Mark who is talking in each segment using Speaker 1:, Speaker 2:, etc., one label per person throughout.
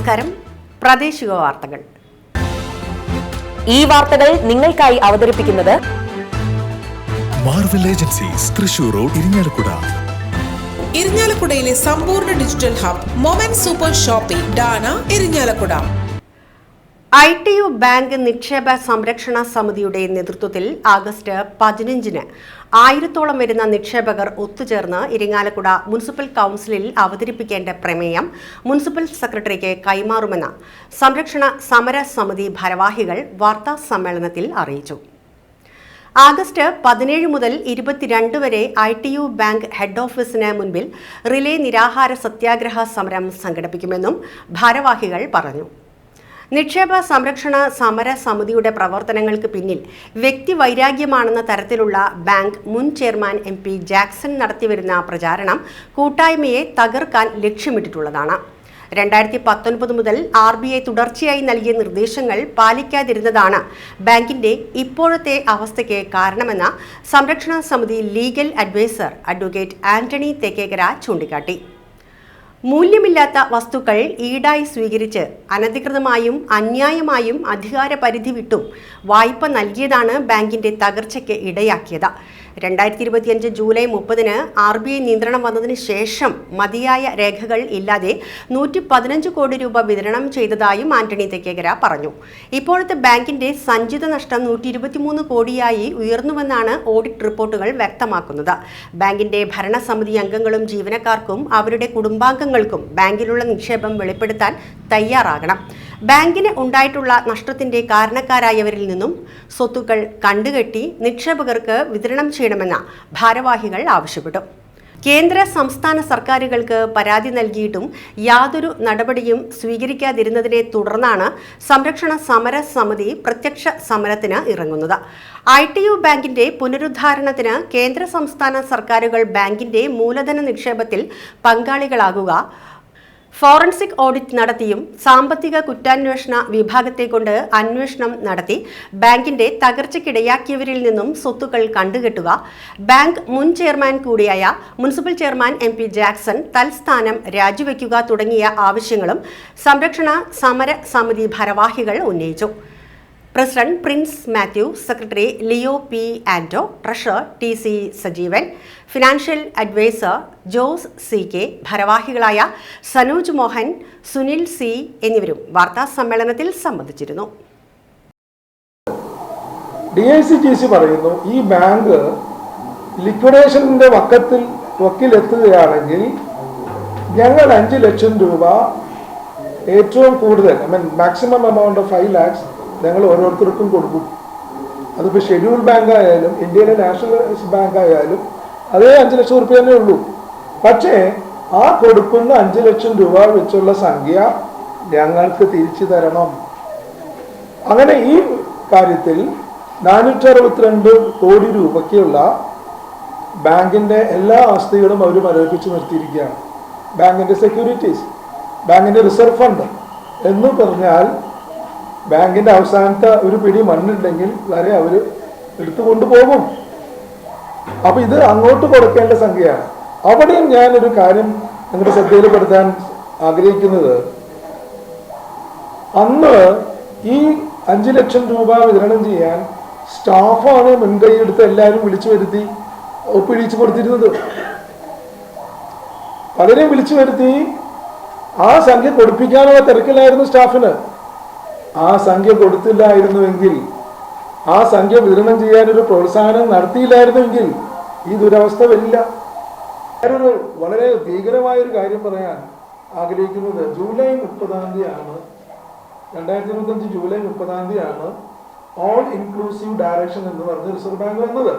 Speaker 1: നമസ്കാരം. പ്രാദേശിക വാർത്തകൾ.
Speaker 2: ഈ വാർത്തകൾ നിങ്ങൾക്കായി അവതരിപ്പിക്കുന്നത്
Speaker 3: Marvel agencies, Thrissur road, Irinjalakuda.
Speaker 4: ഇരിങ്ങാലക്കുടയിലെ സമ്പൂർണ്ണ digital hub moment super shopping ഡാന, ഇരിങ്ങാലക്കുട.
Speaker 1: ITU ബാങ്ക് നിക്ഷേപ സംരക്ഷണ സമിതിയുടെ നേതൃത്വത്തിൽ ആഗസ്റ്റ് 15-ന് 1000-ഓളം വരുന്ന നിക്ഷേപകർ ഒത്തുചേർന്ന് ഇരിങ്ങാലക്കുട മുനിസിപ്പൽ കൗൺസിലിൽ അവതരിപ്പിക്കേണ്ട പ്രമേയം മുനിസിപ്പൽ സെക്രട്ടറിക്ക് കൈമാറുമെന്ന് സംരക്ഷണ സമര സമിതി ഭാരവാഹികൾ വാർത്താ സമ്മേളനത്തിൽ അറിയിച്ചു. ആഗസ്റ്റ് 17 മുതൽ 22 വരെ ITU ബാങ്ക് ഹെഡ് ഓഫീസിന് മുൻപിൽ റിലേ നിരാഹാര സത്യാഗ്രഹ സമരം സംഘടിപ്പിക്കുമെന്നും ഭാരവാഹികൾ പറഞ്ഞു. നിക്ഷേപ സംരക്ഷണ സമര സമിതിയുടെ പ്രവർത്തനങ്ങൾക്ക് പിന്നിൽ വ്യക്തിവൈരാഗ്യമാണെന്ന തരത്തിലുള്ള ബാങ്ക് മുൻ ചെയർമാൻ MP ജാക്സൺ നടത്തിവരുന്ന പ്രചാരണം കൂട്ടായ്മയെ തകർക്കാൻ ലക്ഷ്യമിട്ടിട്ടുള്ളതാണ്. 2019 മുതൽ RBI തുടർച്ചയായി നൽകിയ നിർദ്ദേശങ്ങൾ പാലിക്കാതിരുന്നതാണ് ബാങ്കിന്റെ ഇപ്പോഴത്തെ അവസ്ഥയ്ക്ക് കാരണമെന്ന് സംരക്ഷണ സമിതി legal adviser advocate Antony Thekkekara ചൂണ്ടിക്കാട്ടി. മൂല്യമില്ലാത്ത വസ്തുക്കൾ ഈടായി സ്വീകരിച്ച് അനധികൃതമായും അന്യായമായും അധികാര പരിധി വിട്ടും വായ്പ നൽകിയതാണ് ബാങ്കിന്റെ തകർച്ചയ്ക്ക് ഇടയാക്കിയത്. 2025 ജൂലൈ 30-ന് RBI നിയന്ത്രണം വന്നതിന് ശേഷം മതിയായ രേഖകൾ ഇല്ലാതെ 115 കോടി രൂപ വിതരണം ചെയ്തതായും ആന്റണി തെക്കേക്കര പറഞ്ഞു. ഇപ്പോഴത്തെ ബാങ്കിന്റെ സഞ്ചിത നഷ്ടം 123 കോടിയായി ഉയർന്നുവെന്നാണ് ഓഡിറ്റ് റിപ്പോർട്ടുകൾ വ്യക്തമാക്കുന്നത്. ബാങ്കിന്റെ ഭരണസമിതി അംഗങ്ങളും ജീവനക്കാർക്കും അവരുടെ കുടുംബാംഗങ്ങൾക്കും ബാങ്കിലുള്ള നിക്ഷേപം വെളിപ്പെടുത്താൻ തയ്യാറാകണം. ബാങ്കിന് ഉണ്ടായിട്ടുള്ള നഷ്ടത്തിന്റെ കാരണക്കാരായവരിൽ നിന്നും സ്വത്തുക്കൾ കണ്ടുകെട്ടി നിക്ഷേപകർക്ക് വിതരണം ചെയ്യണമെന്ന് ഭാരവാഹികൾ ആവശ്യപ്പെട്ടു. കേന്ദ്ര സംസ്ഥാന സർക്കാരുകൾക്ക് പരാതി നൽകിയിട്ടും യാതൊരു നടപടിയും സ്വീകരിക്കാതിരുന്നതിനെ തുടർന്നാണ് സംരക്ഷണ സമര സമിതി പ്രത്യക്ഷ സമരത്തിന് ഇറങ്ങുന്നത്. ITU ബാങ്കിന്റെ പുനരുദ്ധാരണത്തിന് കേന്ദ്ര സംസ്ഥാന സർക്കാരുകൾ ബാങ്കിന്റെ മൂലധന നിക്ഷേപത്തിൽ പങ്കാളികളാകുക, ഫോറൻസിക് ഓഡിറ്റ് നടത്തിയും സാമ്പത്തിക കുറ്റാന്വേഷണ വിഭാഗത്തെ കൊണ്ട് അന്വേഷണം നടത്തി ബാങ്കിന്റെ തകർച്ചയ്ക്കിടയാക്കിയവരിൽ നിന്നും സ്വത്തുക്കൾ കണ്ടുകെട്ടുക, ബാങ്ക് മുൻ ചെയർമാൻ കൂടിയായ മുനിസിപ്പൽ ചെയർമാൻ MP ജാക്സൺ തൽസ്ഥാനം രാജിവെക്കുക തുടങ്ങിയ ആവശ്യങ്ങളും സംരക്ഷണ സമര സമിതി ഭാരവാഹികൾ ഉന്നയിച്ചു. President Prince Mathew, secretary Leo P. Anto, treasurer TC Sajeevan, financial adviser Jose CK, ഭാരവാഹികളായ സനോജ് മോഹൻ, സുനിൽ C എന്നിവരും വാർത്താ സമ്മേളനത്തിൽ സംബന്ധിച്ചിരുന്നു.
Speaker 5: DICGC പറയുന്നു, ഈ ബാങ്ക് ലിക്വിഡേഷന്റെ വക്കിലെത്തുകയാണെങ്കിൽ ഞങ്ങൾ 5 ലക്ഷം രൂപ ഏറ്റവും കൂടുതൽ മാക്സിമം എമൗണ്ട് ഓഫ് 5 lakhs ഞങ്ങൾ ഓരോരുത്തർക്കും കൊടുക്കും. അതിപ്പോൾ ഷെഡ്യൂൾ ബാങ്ക് ആയാലും ഇന്ത്യയിലെ നാഷണലൈസ്ഡ് ബാങ്ക് ആയാലും അതേ 5 ലക്ഷം രൂപ തന്നെ ഉള്ളൂ. പക്ഷേ ആ കൊടുക്കുന്ന 5 ലക്ഷം രൂപ വെച്ചുള്ള സംഖ്യ ഞങ്ങൾക്ക് തിരിച്ചു തരണം. അങ്ങനെ ഈ കാര്യത്തിൽ 462 കോടി രൂപയ്ക്കുള്ള ബാങ്കിന്റെ എല്ലാ ആസ്തികളും അവർ മരവിപ്പിച്ച് നിർത്തിയിരിക്കുകയാണ്. ബാങ്കിന്റെ സെക്യൂരിറ്റീസ്, ബാങ്കിന്റെ റിസർവ് ഫണ്ട് എന്ന് പറഞ്ഞാൽ ബാങ്കിന്റെ അവസാനത്തെ ഒരു പിടി മണ്ണുണ്ടെങ്കിൽ വരെ അവർ എടുത്തു കൊണ്ടുപോകും. അപ്പൊ ഇത് അങ്ങോട്ട് കൊടുക്കേണ്ട സംഖ്യയാണ്. അവിടെയും ഞാനൊരു കാര്യം നിങ്ങളുടെ ശ്രദ്ധയിൽപ്പെടുത്താൻ ആഗ്രഹിക്കുന്നത്, അന്ന് ഈ 5 ലക്ഷം രൂപ വിതരണം ചെയ്യാൻ സ്റ്റാഫാണ് മുൻകൈ എടുത്ത് എല്ലാവരും വിളിച്ചു വരുത്തി ഒപ്പിടിച്ചു കൊടുത്തിരുന്നത്. പലരെയും വിളിച്ചു വരുത്തി ആ സംഖ്യ കൊടുപ്പിക്കാനുള്ള തിരക്കിലായിരുന്നു സ്റ്റാഫിന്. ആ സംഖ്യ കൊടുത്തില്ലായിരുന്നുവെങ്കിൽ, ആ സംഖ്യ വിതരണം ചെയ്യാനൊരു പ്രോത്സാഹനം നടത്തിയില്ലായിരുന്നുവെങ്കിൽ ഈ ദുരവസ്ഥ വരില്ല. ഞാനൊരു വളരെ ഭീകരമായൊരു കാര്യം പറയാൻ ആഗ്രഹിക്കുന്നത്, ജൂലൈ 30-ാം തീയതിയാണ് 2025 ജൂലൈ 30-ാം തീയതിയാണ് ഓൾ ഇൻക്ലൂസീവ് ഡയറക്ഷൻ എന്ന് പറഞ്ഞ് റിസർവ് ബാങ്ക് വന്നത്.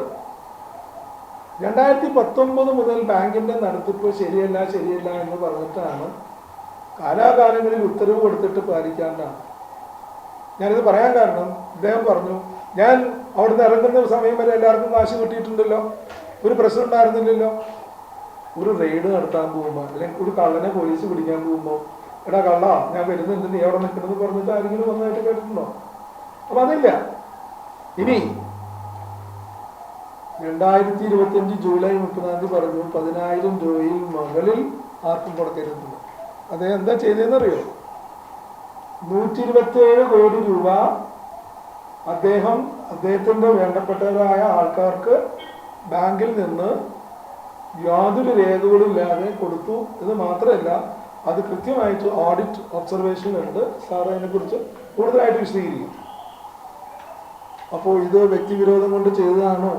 Speaker 5: 2019 മുതൽ ബാങ്കിന്റെ നടത്തിപ്പ് ശരിയല്ല എന്ന് പറഞ്ഞിട്ടാണ് കാലാകാലങ്ങളിൽ ഉത്തരവ് കൊടുത്തിട്ട് പാലിക്കാണ്ടാണ്. ഞാനിത് പറയാൻ കാരണം, ഇദ്ദേഹം പറഞ്ഞു, ഞാൻ അവിടുന്ന് ഇറങ്ങുന്ന സമയം വരെ എല്ലാവർക്കും കാശ് കിട്ടിയിട്ടുണ്ടല്ലോ, ഒരു പ്രശ്നം ഉണ്ടായിരുന്നില്ലല്ലോ. ഒരു റെയ്ഡ് നടത്താൻ പോകുമ്പോൾ അല്ലെങ്കിൽ ഒരു കള്ളനെ പോലീസ് പിടിക്കാൻ പോകുമ്പോൾ, എടാ കള്ള ഞാൻ വരുന്നുണ്ട്, നീ എവിടെ നിൽക്കണമെന്ന് പറഞ്ഞിട്ട് ആരെങ്കിലും വന്നതായിട്ട് കേട്ടിട്ടുണ്ടോ? അപ്പൊ അതില്ല. ഇനി 2025 ജൂലൈ 30-ാം തീയതി പറഞ്ഞു 10,000 രൂപയിൽ മുകളിൽ ആർക്കും കൊടുക്കരുത്. അദ്ദേഹം എന്താ ചെയ്തതെന്നറിയോ? 127 കോടി രൂപ അദ്ദേഹത്തിൻ്റെ വേണ്ടപ്പെട്ടവരായ ആൾക്കാർക്ക് ബാങ്കിൽ നിന്ന് യാതൊരു രേഖകളും ഇല്ലാതെ കൊടുത്തു. ഇത് മാത്രമല്ല, അത് കൃത്യമായിട്ട് ഓഡിറ്റ് ഒബ്സർവേഷൻ ഉണ്ട്. സാർ അതിനെക്കുറിച്ച് കൂടുതലായിട്ട് വിശദീകരിക്കും. അപ്പോൾ ഇത് വ്യക്തിവിരോധം കൊണ്ട് ചെയ്തതാണോ?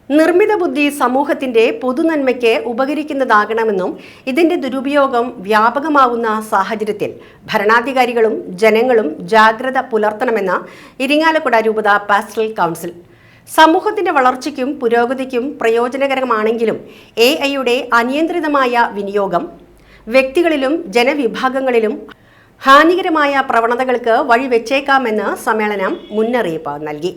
Speaker 1: നിർമ്മിത ബുദ്ധി സമൂഹത്തിന്റെ പൊതുനന്മയ്ക്ക് ഉപകരിക്കുന്നതാകണമെന്നും ഇതിന്റെ ദുരുപയോഗം വ്യാപകമാവുന്ന സാഹചര്യത്തിൽ ഭരണാധികാരികളും ജനങ്ങളും ജാഗ്രത പുലർത്തണമെന്ന് ഇരിങ്ങാലക്കുട രൂപത പാസ്റ്ററൽ കൗൺസിൽ. സമൂഹത്തിന്റെ വളർച്ചയ്ക്കും പുരോഗതിക്കും പ്രയോജനകരമാണെങ്കിലും AI-യുടെ അനിയന്ത്രിതമായ വിനിയോഗം വ്യക്തികളിലും ജനവിഭാഗങ്ങളിലും ഹാനികരമായ പ്രവണതകൾക്ക് വഴിവെച്ചേക്കാമെന്ന് സമ്മേളനം മുന്നറിയിപ്പ് നൽകി.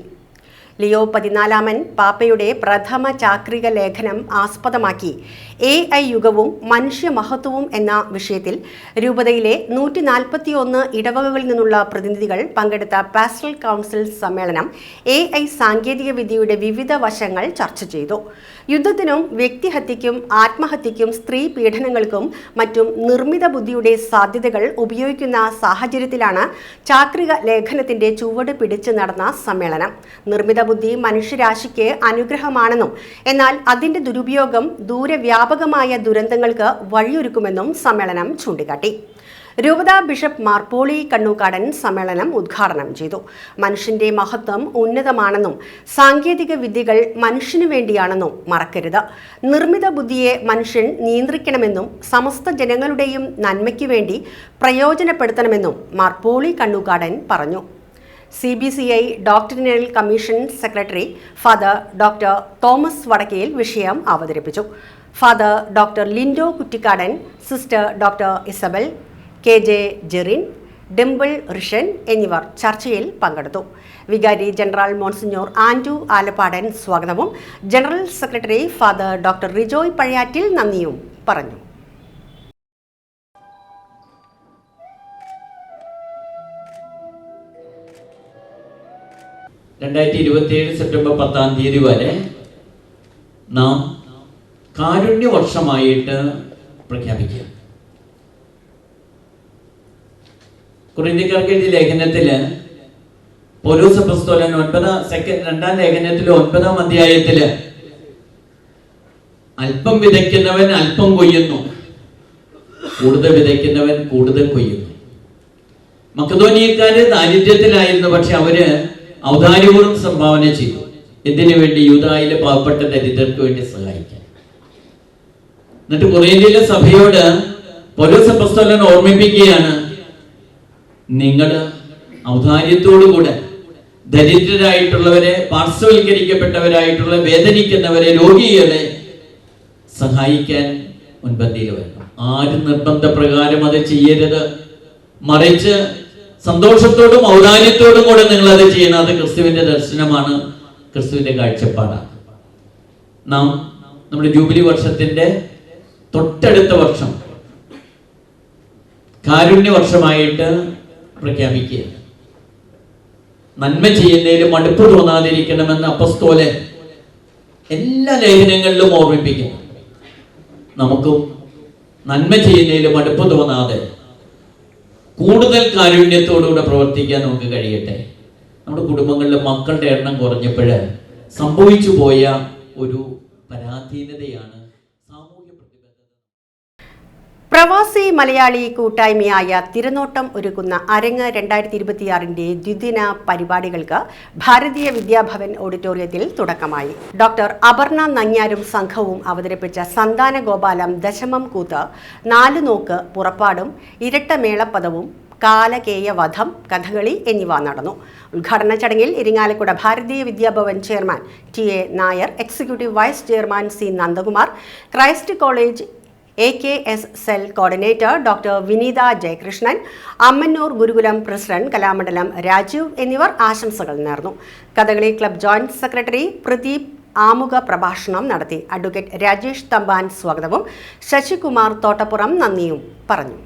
Speaker 1: ലിയോ 14 പാപ്പയുടെ പ്രഥമ ചാക്രിക ലേഖനം ആസ്പദമാക്കി AI യുഗവും മനുഷ്യമഹത്വവും എന്ന വിഷയത്തിൽ രൂപതയിലെ 141 ഇടവകകളിൽ നിന്നുള്ള പ്രതിനിധികൾ പങ്കെടുത്ത പാസ്റ്ററൽ കൗൺസിൽ സമ്മേളനം AI സാങ്കേതിക വിദ്യയുടെ വിവിധ വശങ്ങൾ ചർച്ച ചെയ്തു. യുദ്ധത്തിനും വ്യക്തിഹത്യയ്ക്കും ആത്മഹത്യയ്ക്കും സ്ത്രീ പീഡനങ്ങൾക്കും മറ്റും നിർമ്മിത ബുദ്ധിയുടെ സാധ്യതകൾ ഉപയോഗിക്കുന്ന സാഹചര്യത്തിലാണ് ചാക്രിക ലേഖനത്തിന്റെ ചുവട് പിടിച്ച് നടന്ന സമ്മേളനം. നിർമ്മിത ബുദ്ധി മനുഷ്യരാശിക്ക് അനുഗ്രഹമാണെന്നും എന്നാൽ അതിന്റെ ദുരുപയോഗം ദൂരവ്യാപകമായ ദുരന്തങ്ങൾക്ക് വഴിയൊരുക്കുമെന്നും സമ്മേളനം ചൂണ്ടിക്കാട്ടി. രൂപത ബിഷപ്പ് മാർ പോളി കണ്ണൂക്കാടൻ സമ്മേളനം ഉദ്ഘാടനം ചെയ്തു. മനുഷ്യന്റെ മഹത്വം ഉന്നതമാണെന്നും സാങ്കേതിക വിദ്യകൾ മനുഷ്യനു വേണ്ടിയാണെന്നും മറക്കരുത്. നിർമ്മിത ബുദ്ധിയെ മനുഷ്യൻ നിയന്ത്രിക്കണമെന്നും സമസ്ത ജനങ്ങളുടെയും നന്മയ്ക്കു വേണ്ടി പ്രയോജനപ്പെടുത്തണമെന്നും മാർ പോളി കണ്ണൂക്കാടൻ പറഞ്ഞു. CBCI doctrinal commission secretary father doctor Thomas Vadakkel വിഷയം അവതരിപ്പിച്ചു. Father doctor Lindo Kuttikkadan, sister doctor Isabel, KJ Jerin, Dimple Rishan എന്നിവർ ചർച്ചയിൽ പങ്കെടുത്തു. വികാരി ജനറൽ മോൺസിഞ്ഞോർ ആൻഡ്രു ആലപ്പാടൻ സ്വാഗതവും general secretary father doctor Rijoy Pazhayattil നന്ദിയും പറഞ്ഞു.
Speaker 6: സെപ്റ്റംബർ 10 വരെ നാം കാരുണ്യ വർഷമായിട്ട് പ്രഖ്യാപിക്കുക. കൊരിന്ത്യക്കാർക്ക് എഴുതിയ ലേഖനത്തിൽ പൗലോസ് അപ്പോസ്തലൻ 2 ലേഖനത്തിൽ 9 അധ്യായത്തിൽ അല്പം വിതയ്ക്കുന്നവൻ അല്പം കൊയ്യുന്നു, കൂടുതൽ വിതയ്ക്കുന്നവൻ കൂടുതൽ കൊയ്യുന്നു. മക്കദോനിയക്കാര് ദാരിദ്ര്യത്തിലായിരുന്നു, പക്ഷെ അവര് ഔദാര്യപൂർവ്വം സംഭാവന ചെയ്തു. എന്തിനു വേണ്ടി? യൂദായിലെ പാവപ്പെട്ട ദരിദ്രർക്ക് വേണ്ടി സഹായിക്കാൻ. എന്നിട്ട് കൊറിന്ത്യയിലെ സഭയോട് പൗലോസ് അപ്പോസ്തലൻ ഓർമ്മിപ്പിക്കുകയാണ്, നിങ്ങൾ ഔദാര്യത്തോടുകൂടെ ദരിദ്രരായിട്ടുള്ളവരെ, പാർശ്വവൽക്കരിക്കപ്പെട്ടവരായിട്ടുള്ള, വേദനിക്കുന്നവരെ, രോഗികളെ സഹായിക്കാൻ മുൻപന്തിയിൽ വരണം. ആരും നിർബന്ധപ്രകാരം അത് ചെയ്യരുത്. മറിച്ച് സന്തോഷത്തോടും ഔദാര്യത്തോടും കൂടെ നിങ്ങൾ അത് ചെയ്യണം. അത് ക്രിസ്തുവിന്റെ ദർശനമാണ്, ക്രിസ്തുവിന്റെ കാഴ്ചപ്പാടാണ്. നാം നമ്മുടെ ജൂബിലി വർഷത്തിന്റെ തൊട്ടടുത്ത വർഷം കാരുണ്യ വർഷമായിട്ട് പ്രഖ്യാപിക്കുക. നന്മ ചെയ്യുന്നതിലും മടുപ്പ് തോന്നാതിരിക്കണമെന്ന് അപ്പസ്തോലൻ എല്ലാ ലേഖനങ്ങളിലും ഓർമ്മിപ്പിക്കുന്നു. നമുക്കും നന്മ ചെയ്യുന്നതിലും മടുപ്പ് തോന്നാതെ കൂടുതൽ കാരുണ്യത്തോടുകൂടെ പ്രവർത്തിക്കാൻ നമുക്ക് കഴിയട്ടെ. നമ്മുടെ കുടുംബങ്ങളിലെ മക്കളുടെ എണ്ണം കുറഞ്ഞപ്പോൾ സംഭവിച്ചു പോയ ഒരു പരാധീനതയാണ് സാമൂഹ്യ പ്രതിബദ്ധത.
Speaker 1: പ്രവാസി മലയാളി കൂട്ടായ്മയായ തിരനോട്ടം ഒരുക്കുന്ന അരങ്ങ് 2026 ദ്വിദിന പരിപാടികൾക്ക് ഭാരതീയ വിദ്യാഭവൻ ഓഡിറ്റോറിയത്തിൽ തുടക്കമായി. ഡോക്ടർ അപർണ നങ്ങ്യാരും സംഘവും അവതരിപ്പിച്ച സന്താന ഗോപാലം, ദശമം കൂത്ത്, 4 നോക്ക്, പുറപ്പാടും, ഇരട്ട മേളപ്പദവും, കാലകേയവധം, കഥകളി എന്നിവ നടന്നു. ഉദ്ഘാടന ചടങ്ങിൽ Irinjalakuda Bharatiya Vidyabhavan chairman TA Nair, executive vice chairman C Nandakumar, Christ college AKS cell coordinator doctor Vineetha Jayakrishnan, Ammannur Gurukulam president Kalamandalam Rajeev എന്നിവർ ആശംസകൾ നേർന്നു. Kathakali club joint secretary Pradeep ആമുഖ പ്രഭാഷണം നടത്തി. അഡ്വക്കേറ്റ് രാജേഷ് തമ്പാൻ സ്വാഗതവും ശശികുമാർ തോട്ടപ്പുറം നന്ദിയും പറഞ്ഞു.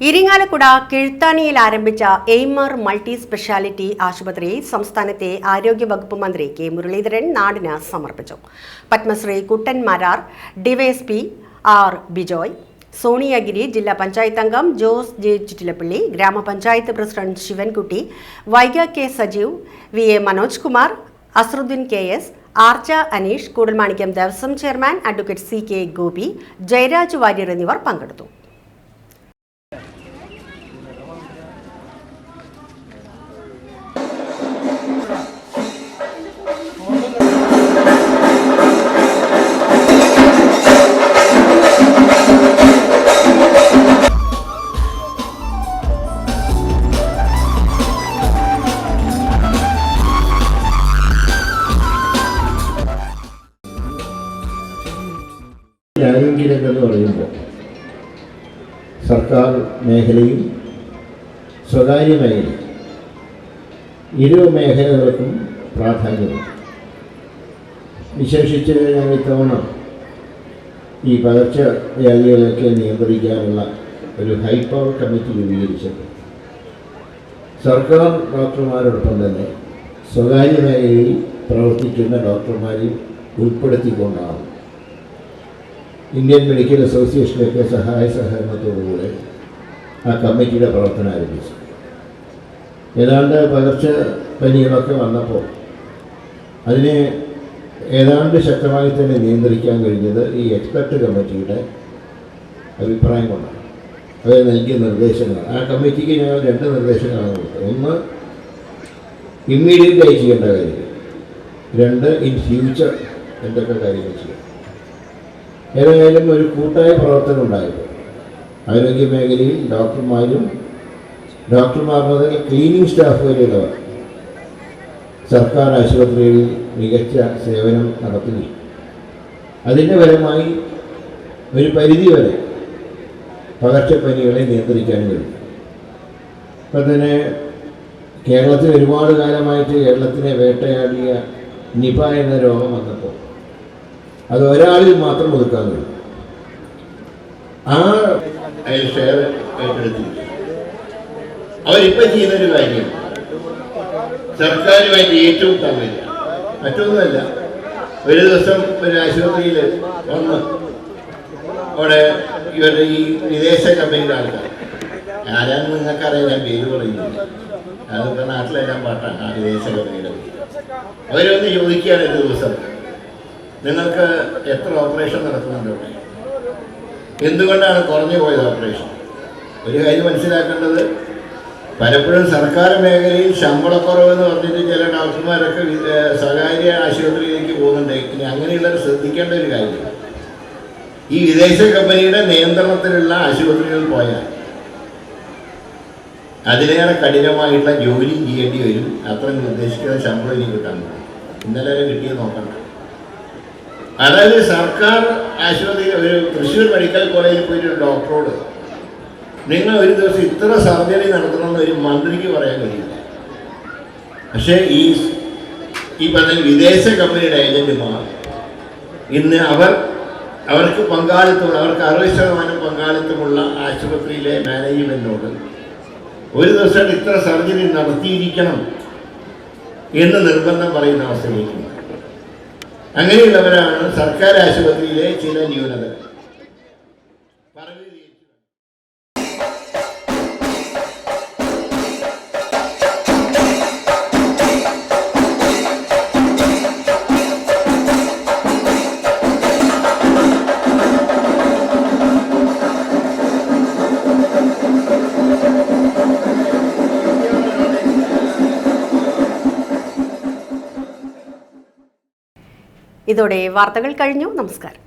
Speaker 1: ഇരിങ്ങാലക്കുട കിഴുത്താണിയിൽ ആരംഭിച്ച എയ്മർ മൾട്ടി സ്പെഷ്യാലിറ്റി ആശുപത്രി സംസ്ഥാനത്തെ ആരോഗ്യവകുപ്പ് മന്ത്രി കെ മുരളീധരൻ നാടിന് സമർപ്പിച്ചു. പത്മശ്രീ കുട്ടൻ മാരാർ, ഡിവൈഎസ്പി ആർ ബിജോയ്, സോണിയഗിരി, ജില്ലാ പഞ്ചായത്ത് അംഗം ജോസ് ജെ ചിറ്റിലപ്പള്ളി, ഗ്രാമപഞ്ചായത്ത് president Sivankutty, Vaiga K Sajeev, V A Manoj Kumar, Azharuddin K S, Archa Aneesh, Koodalmanikyam Devaswom chairman advocate C K Gopi, Jayaraj Warrier എന്നിവർ പങ്കെടുത്തു.
Speaker 7: ആരോഗ്യരംഗം എന്ന് പറയുമ്പോൾ സർക്കാർ മേഖലയും സ്വകാര്യ മേഖലയും ഇരു മേഖലകൾക്കും പ്രാധാന്യമുണ്ട്. വിശേഷിച്ച് ഞാൻ ഇത്തവണ ഈ പകർച്ചവ്യാധികളൊക്കെ നിയന്ത്രിക്കാനുള്ള ഒരു ഹൈ പവർ കമ്മിറ്റി രൂപീകരിച്ചത് സർക്കാർ ഡോക്ടർമാരോടൊപ്പം തന്നെ സ്വകാര്യ മേഖലയിൽ പ്രവർത്തിക്കുന്ന ഡോക്ടർമാരെയും ഉൾപ്പെടുത്തിക്കൊണ്ടാണ്. ഇന്ത്യൻ മെഡിക്കൽ അസോസിയേഷനൊക്കെ സഹായ സഹകരണത്തോടുകൂടെ ആ കമ്മിറ്റിയുടെ പ്രവർത്തനം ആരംഭിച്ചു. ഏതാണ്ട് പകർച്ചപ്പനികളൊക്കെ വന്നപ്പോൾ അതിനെ ഏതാണ്ട് ശക്തമായി തന്നെ നിയന്ത്രിക്കാൻ കഴിഞ്ഞത് ഈ എക്സ്പെർട്ട് കമ്മിറ്റിയുടെ അഭിപ്രായം കൊണ്ടാണ്. അവർ നൽകിയ നിർദ്ദേശങ്ങളാണ്. ആ കമ്മിറ്റിക്ക് ഞങ്ങൾ 2 നിർദ്ദേശങ്ങളാണ് കൊടുത്തത്. ഒന്ന്, ഇമ്മീഡിയറ്റായി ചെയ്യേണ്ട കാര്യങ്ങൾ. 2, ഇൻ ഫ്യൂച്ചർ എന്തൊക്കെ കാര്യങ്ങൾ ചെയ്യും. ഏതായാലും ഒരു കൂട്ടായ പ്രവർത്തനം ഉണ്ടായിരുന്നു. ആരോഗ്യ മേഖലയിൽ ഡോക്ടർമാർ മുതൽ ക്ലീനിങ് സ്റ്റാഫ് വരെയുള്ളവർ സർക്കാർ ആശുപത്രികളിൽ മികച്ച സേവനം നടത്തുകയും അതിൻ്റെ ഫലമായി ഒരു പരിധിവരെ പകർച്ചപ്പനികളെ നിയന്ത്രിക്കാനും കഴിയും. ഇപ്പം തന്നെ കേരളത്തിൽ ഒരുപാട് കാലമായിട്ട് കേരളത്തിനെ വേട്ടയാടിയ നിപ എന്ന രോഗം വന്നപ്പോൾ അത് ഒരാളിൽ മാത്രം ഒതുക്കാൻ കഴിയും. ആ ഷെയർ ഏറ്റെടുത്തി അവരിപ്പം ചെയ്യുന്നൊരു കാര്യം സർക്കാരുമായിട്ട് ഏറ്റുമുട്ടാൻ വരിക. മറ്റൊന്നുമല്ല, ഒരു ദിവസം ഒരു ആശുപത്രിയിൽ വന്ന് അവിടെ ഇവരുടെ ഈ വിദേശ കമ്പനിയുടെ ആൾക്കാർ, ആരാന്ന് നിങ്ങൾക്കറിയാം, ഞാൻ പേര് പറയുന്നില്ല, അതൊക്കെ നാട്ടിലെല്ലാം പാട്ടാണ് ആ വിദേശ കമ്പനിയുടെ പേര്. അവരൊന്ന് ചോദിക്കുകയാണ് ഒരു ദിവസം, നിങ്ങൾക്ക് എത്ര ഓപ്പറേഷൻ നടക്കുന്നുണ്ട് ഇവിടെ? എന്തുകൊണ്ടാണ് കുറഞ്ഞു പോയത് ഓപ്പറേഷൻ? ഒരു കാര്യം മനസ്സിലാക്കേണ്ടത്, പലപ്പോഴും സർക്കാർ മേഖലയിൽ ശമ്പളക്കുറവെന്ന് പറഞ്ഞിട്ട് ചില ഡോക്ടർമാരൊക്കെ സ്വകാര്യ ആശുപത്രിയിലേക്ക് പോകുന്നുണ്ട്. ഇനി അങ്ങനെയുള്ളവർ ശ്രദ്ധിക്കേണ്ട ഒരു കാര്യം, ഈ വിദേശ കമ്പനിയുടെ നിയന്ത്രണത്തിലുള്ള ആശുപത്രികളിൽ പോയാൽ അതിലേറെ കഠിനമായിട്ടുള്ള ജോലിയും ചെയ്യേണ്ടി വരും. അത്ര ഉദ്ദേശിക്കുന്ന ശമ്പളം ഇനി കിട്ടാൻ പറ്റും. ഇന്നലെ കിട്ടിയത് നോക്കണ്ട. അതായത് സർക്കാർ ആശുപത്രി, ഒരു തൃശ്ശൂർ മെഡിക്കൽ കോളേജിൽ പോയിട്ട് ഒരു ഡോക്ടറോട് നിങ്ങൾ ഒരു ദിവസം ഇത്ര സർജറി നടത്തണമെന്ന് ഒരു മന്ത്രിക്ക് പറയാൻ കഴിയില്ല. പക്ഷേ ഈ പറഞ്ഞ വിദേശ കമ്പനിയുടെ ഏജന്റുമാർ ഇന്ന് അവർക്ക് പങ്കാളിത്തമുള്ള, അവർക്ക് 60% പങ്കാളിത്തമുള്ള ആശുപത്രിയിലെ മാനേജ്മെൻറ്റിനോട് ഒരു ദിവസം ഇത്ര സർജറി നടത്തിയിരിക്കണം എന്ന് നിർബന്ധം പറയുന്ന അവസ്ഥയിലേക്ക്. അങ്ങനെയുള്ളവരാണ് സർക്കാർ ആശുപത്രിയിലെ ചില ന്യൂനതകൾ.
Speaker 1: ഇതോടെ വാർത്തകൾ കഴിഞ്ഞു. നമസ്കാരം.